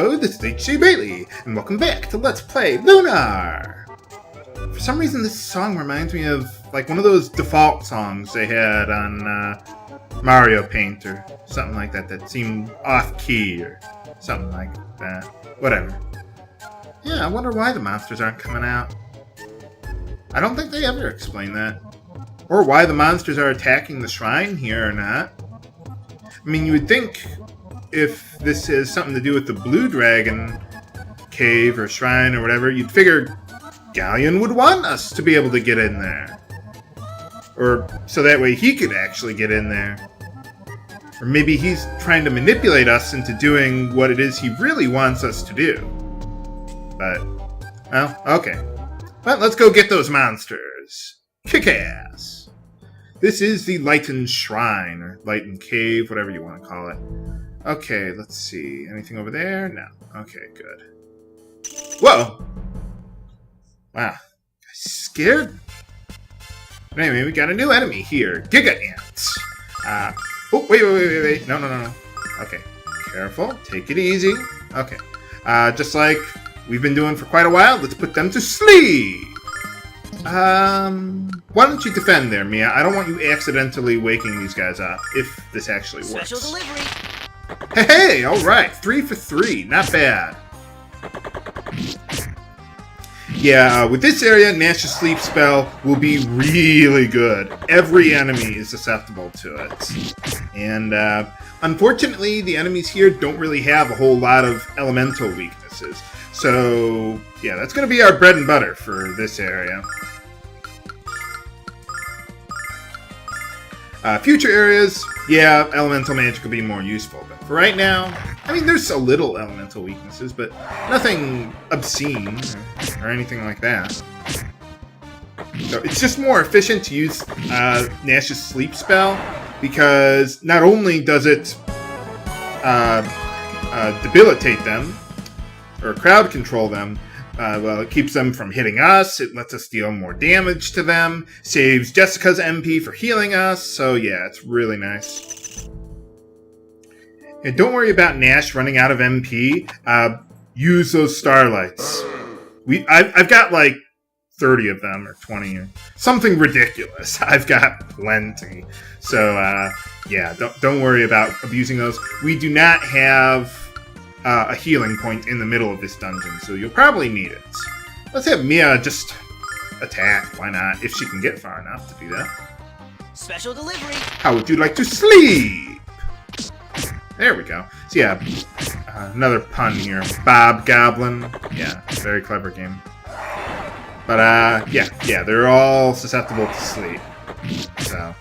Hello, this is H.C. Bailey, and welcome back to Let's Play Lunar! For some reason, this song reminds me of, like, one of those default songs they had on Mario Paint or something like that that seemed off-key or something like that. Whatever. Yeah, I wonder why the monsters aren't coming out. I don't think they ever explain that. Or why the monsters are attacking the shrine here or not. I mean, you would think if this has something to do with the Blue Dragon cave or shrine or whatever, you'd figure Galleon would want us to be able to get in there. Or so that way he could actually get in there. Or maybe he's trying to manipulate us into doing what it is he really wants us to do. But, well, okay. Well, let's go get those monsters. Kick ass! This is the Lyton Shrine, or Lyton Cave, whatever you want to call it. Okay, let's see. Anything over there? No. Okay, good. Whoa! Wow. Scared? But anyway, we got a new enemy here. Giga Ants. Oh, wait. No. Okay. Careful. Take it easy. Okay. Just like we've been doing for quite a while, let's put them to sleep! Why don't you defend there, Mia? I don't want you accidentally waking these guys up, if this actually works. Special delivery! Hey, alright, 3 for 3, not bad. Yeah, with this area, Nash's sleep spell will be really good. Every enemy is susceptible to it. And, unfortunately, the enemies here don't really have a whole lot of elemental weaknesses. So, yeah, that's going to be our bread and butter for this area. Future areas, yeah, elemental magic will be more useful. But for right now, I mean, there's a little elemental weaknesses, but nothing obscene or anything like that. So it's just more efficient to use Nash's sleep spell, because not only does it debilitate them, or crowd control them, well, it keeps them from hitting us, it lets us deal more damage to them, saves Jessica's MP for healing us, so yeah, it's really nice. And don't worry about Nash running out of MP, use those starlights. I've got like 30 of them, or 20, or something ridiculous. I've got plenty. So, yeah, don't worry about abusing those. We do not have a healing point in the middle of this dungeon, so you'll probably need it. Let's have Mia just attack, why not, if she can get far enough to do that. Special delivery! How would you like to sleep? There we go. So yeah, another pun here. Bob Goblin. Yeah, very clever game. But yeah, they're all susceptible to sleep. So,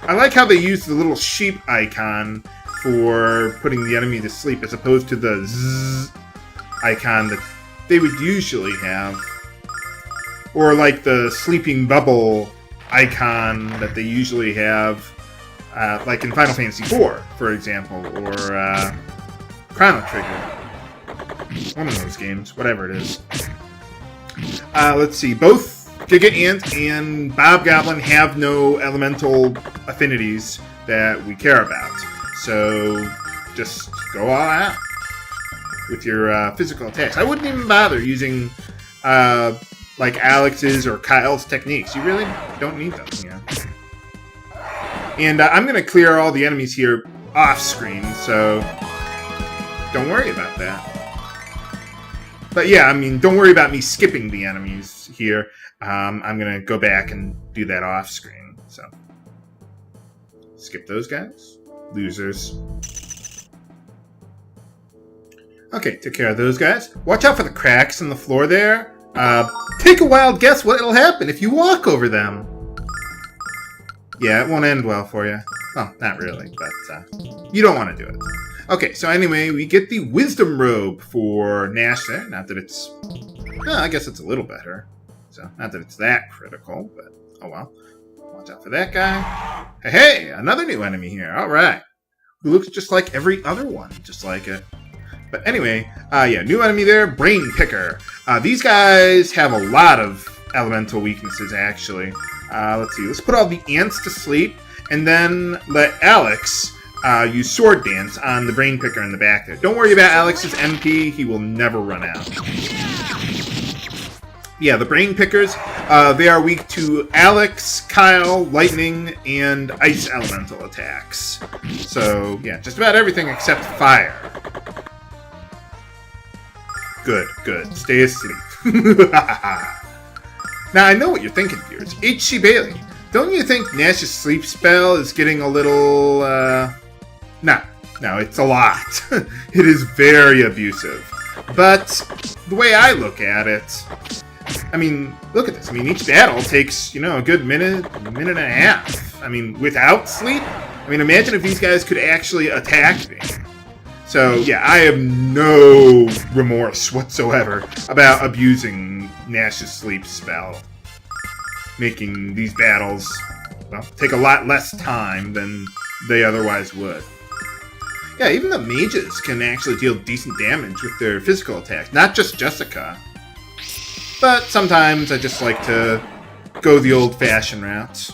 I like how they use the little sheep icon for putting the enemy to sleep, as opposed to the zzz icon that they would usually have. Or like the sleeping bubble icon that they usually have, like in Final Fantasy IV, for example, or Chrono Trigger. One of those games, whatever it is. Let's see, both Giga Ant and Bob Goblin have no elemental affinities that we care about. So, just go all out with your physical attacks. I wouldn't even bother using, like Alex's or Kyle's techniques. You really don't need them, yeah. And I'm going to clear all the enemies here off-screen, so don't worry about that. But yeah, I mean, don't worry about me skipping the enemies here. I'm going to go back and do that off-screen, so. Skip those guys. Losers. Okay, took care of those guys. Watch out for the cracks in the floor there. Take a wild guess what will happen if you walk over them. Yeah, it won't end well for you. Well, not really, but you don't want to do it. Okay, so anyway, we get the Wisdom Robe for Nash there. Not that it's... Well, I guess it's a little better. So, not that it's that critical, but oh well. Watch out for that guy. Hey, another new enemy here. Alright. Who looks just like every other one. Just like it. But anyway, yeah, new enemy there. Brain Picker. These guys have a lot of elemental weaknesses, actually. Let's see. Let's put all the ants to sleep. And then let Alex use Sword Dance on the Brain Picker in the back there. Don't worry about Alex's MP. He will never run out. Yeah, the Brain Pickers, they are weak to Alex, Kyle, Lightning, and Ice Elemental attacks. So, yeah, just about everything except Fire. Good, good. Stay asleep. Now, I know what you're thinking, viewers. H.C. Bailey, don't you think Nash's sleep spell is getting a little, No, it's a lot. It is very abusive. But the way I look at it, I mean, look at this. I mean, each battle takes, a good minute and a half. I mean, without sleep? I mean, imagine if these guys could actually attack me. So, yeah, I have no remorse whatsoever about abusing Nash's sleep spell. Making these battles, well, take a lot less time than they otherwise would. Yeah, even the mages can actually deal decent damage with their physical attacks. Not just Jessica. But sometimes I just like to go the old-fashioned route.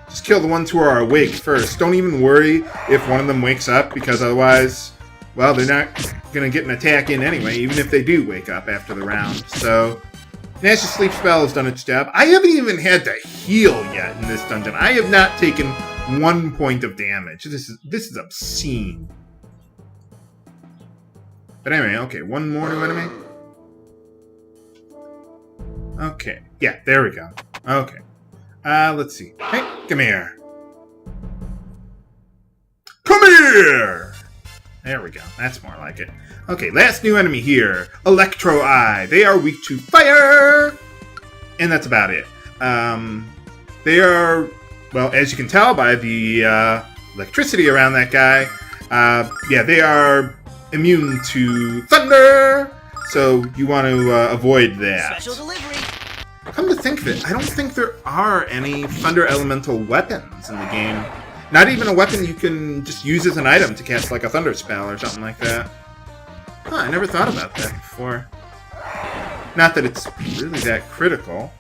Just kill the ones who are awake first. Don't even worry if one of them wakes up, because otherwise, well, they're not going to get an attack in anyway, even if they do wake up after the round. So, Nash's sleep spell has done its job. I haven't even had to heal yet in this dungeon. I have not taken 1 point of damage. This is obscene. But anyway, okay, one more new enemy. Okay, yeah, there we go. Okay. Let's see. Hey, come here. Come here! There we go. That's more like it. Okay, last new enemy here. Electro Eye. They are weak to fire! And that's about it. They are, well, as you can tell by the electricity around that guy, yeah, they are immune to thunder, so you want to avoid that. Special delivery. Come to think of it, I don't think there are any Thunder Elemental weapons in the game. Not even a weapon you can just use as an item to cast like a Thunder spell or something like that. Huh, I never thought about that before. Not that it's really that critical.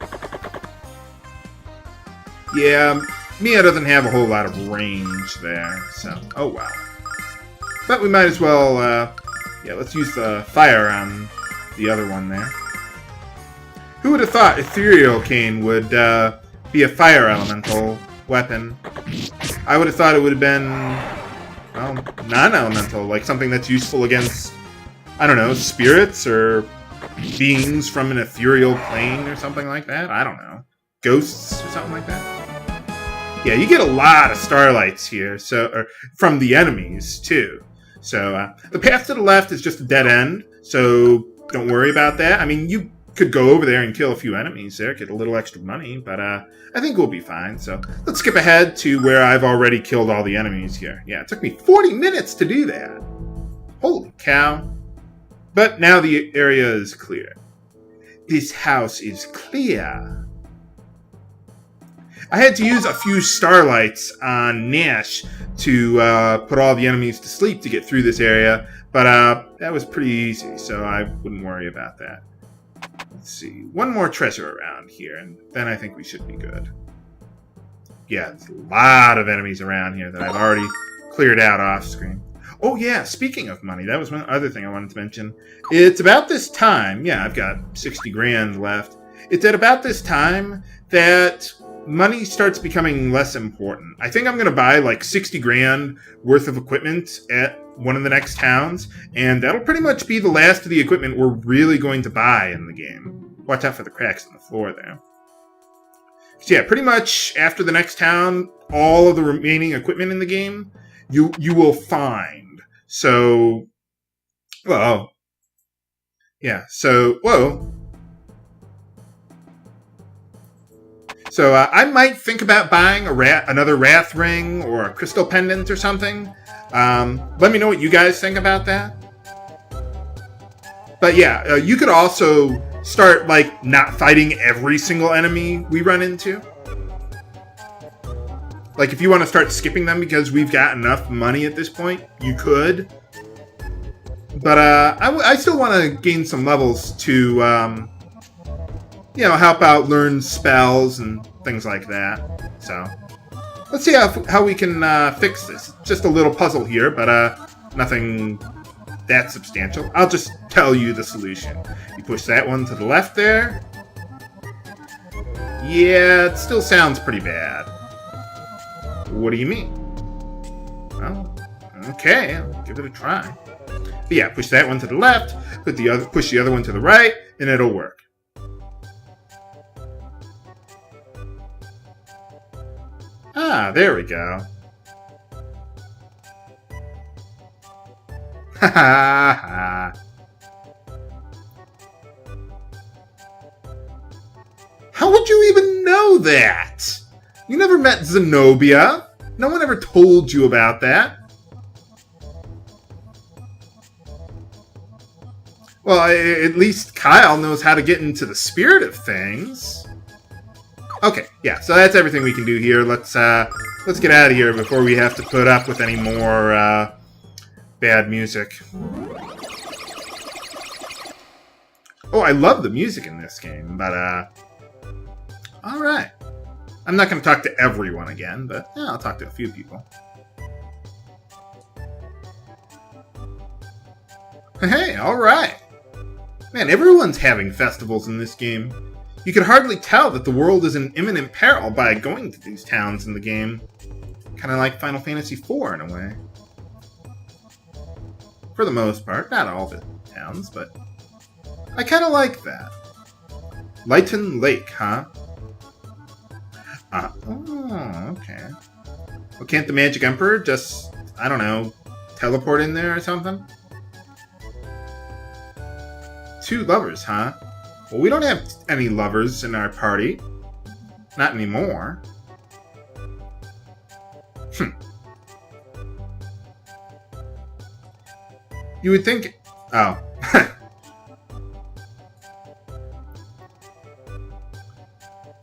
Yeah, Mia doesn't have a whole lot of range there, so oh well. But we might as well, yeah, let's use the fire on the other one there. Who would have thought Ethereal Cane would be a fire elemental weapon? I would have thought it would have been, well, non-elemental, like something that's useful against, I don't know, spirits or beings from an ethereal plane or something like that. I don't know. Ghosts or something like that. Yeah, you get a lot of starlights here, so or from the enemies too. So the path to the left is just a dead end, so don't worry about that. I mean, you could go over there and kill a few enemies there, get a little extra money, but I think we'll be fine. So let's skip ahead to where I've already killed all the enemies here. Yeah, it took me 40 minutes to do that. Holy cow. But now the area is clear. This house is clear. I had to use a few starlights on Nash to put all the enemies to sleep to get through this area, but that was pretty easy, so I wouldn't worry about that. Let's see. One more treasure around here, and then I think we should be good. Yeah, there's a lot of enemies around here that I've already cleared out off screen. Oh yeah, speaking of money, that was one other thing I wanted to mention. It's about this time, yeah, I've got 60 grand left. It's at about this time that money starts becoming less important. I think I'm going to buy like 60 grand worth of equipment at one of the next towns, and that'll pretty much be the last of the equipment we're really going to buy in the game. Watch out for the cracks in the floor there. So yeah, pretty much after the next town, all of the remaining equipment in the game, you will find. So, well, yeah, so, whoa. So I might think about buying another Wrath Ring or a Crystal Pendant or something. Let me know what you guys think about that. But yeah, you could also start like not fighting every single enemy we run into. Like if you want to start skipping them because we've got enough money at this point, you could. But I still want to gain some levels to help out learn spells and things like that. So, Let's see how we can fix this. Just a little puzzle here, but nothing that substantial. I'll just tell you the solution. You push that one to the left there. Yeah, it still sounds pretty bad. What do you mean? Well, okay, I'll give it a try. But yeah, push that one to the left, push the other one to the right, and it'll work. Ah, there we go. Ha ha ha. How would you even know that? You never met Zenobia. No one ever told you about that. Well, at least Kyle knows how to get into the spirit of things. Okay, yeah, so that's everything we can do here. Let's get out of here before we have to put up with any more bad music. Oh, I love the music in this game, but alright. I'm not going to talk to everyone again, but yeah, I'll talk to a few people. Hey, alright. Man, everyone's having festivals in this game. You could hardly tell that the world is in imminent peril by going to these towns in the game. Kind of like Final Fantasy IV in a way. For the most part, not all the towns, but I kind of like that. Lyton Lake, huh? Oh, okay. Well, can't the Magic Emperor just, I don't know, teleport in there or something? 2 lovers, huh? Well, we don't have any lovers in our party. Not anymore. You would think... Oh.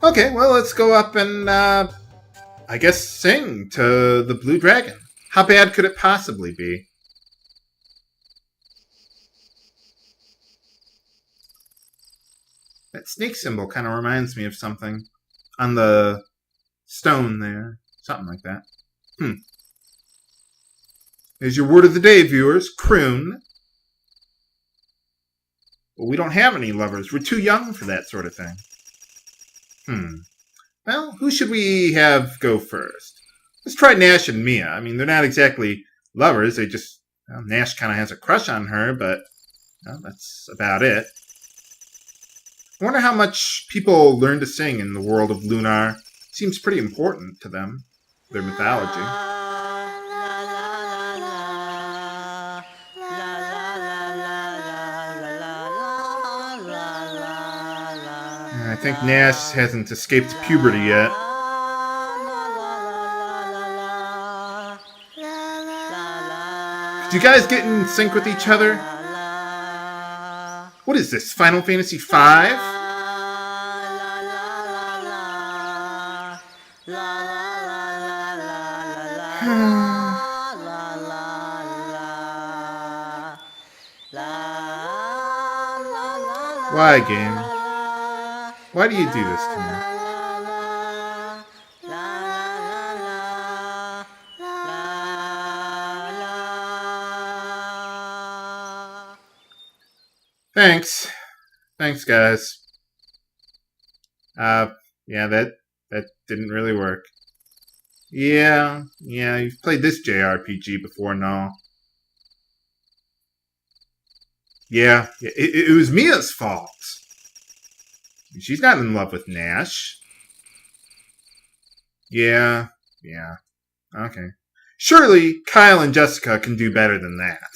Okay, well, let's go up and, I guess sing to the Blue Dragon. How bad could it possibly be? That snake symbol kind of reminds me of something. On the stone there. Something like that. There's your word of the day, viewers. Croon. Well, we don't have any lovers. We're too young for that sort of thing. Well, who should we have go first? Let's try Nash and Mia. I mean, they're not exactly lovers. They just... Well, Nash kind of has a crush on her, but... Well, that's about it. I wonder how much people learn to sing in the world of Lunar. Seems pretty important to them, their mythology. I think Nash hasn't escaped puberty yet. Did you guys get in sync with each other? What is this, Final Fantasy V? Why, game? Why do you do this to me? Thanks. Thanks, guys. Yeah, that didn't really work. Yeah, you've played this JRPG before, no? Yeah, it was Mia's fault. She's not in love with Nash. Yeah, okay. Surely Kyle and Jessica can do better than that.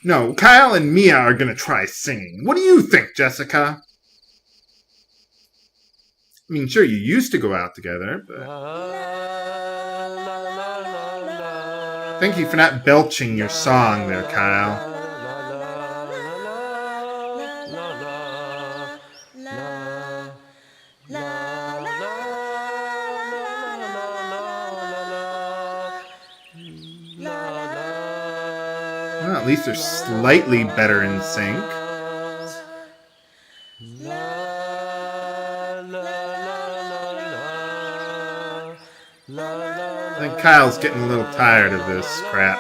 No, Kyle and Mia are gonna try singing. What do you think, Jessica? I mean, sure, you used to go out together, but... Thank you for not belching your song there, Kyle. Well, at least they're slightly better in sync. I think Kyle's getting a little tired of this crap.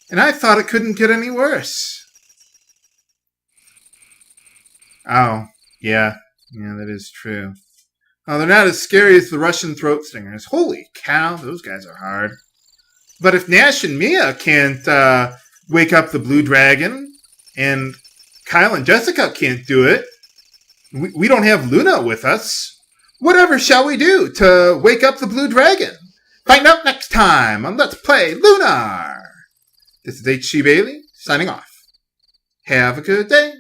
And I thought it couldn't get any worse. Oh, yeah. Yeah, that is true. Oh, they're not as scary as the Russian throat stingers. Holy cow, those guys are hard. But if Nash and Mia can't wake up the Blue Dragon, and Kyle and Jessica can't do it, we don't have Luna with us. Whatever shall we do to wake up the Blue Dragon? Find out next time on Let's Play Lunar. This is H.C. Bailey, signing off. Have a good day.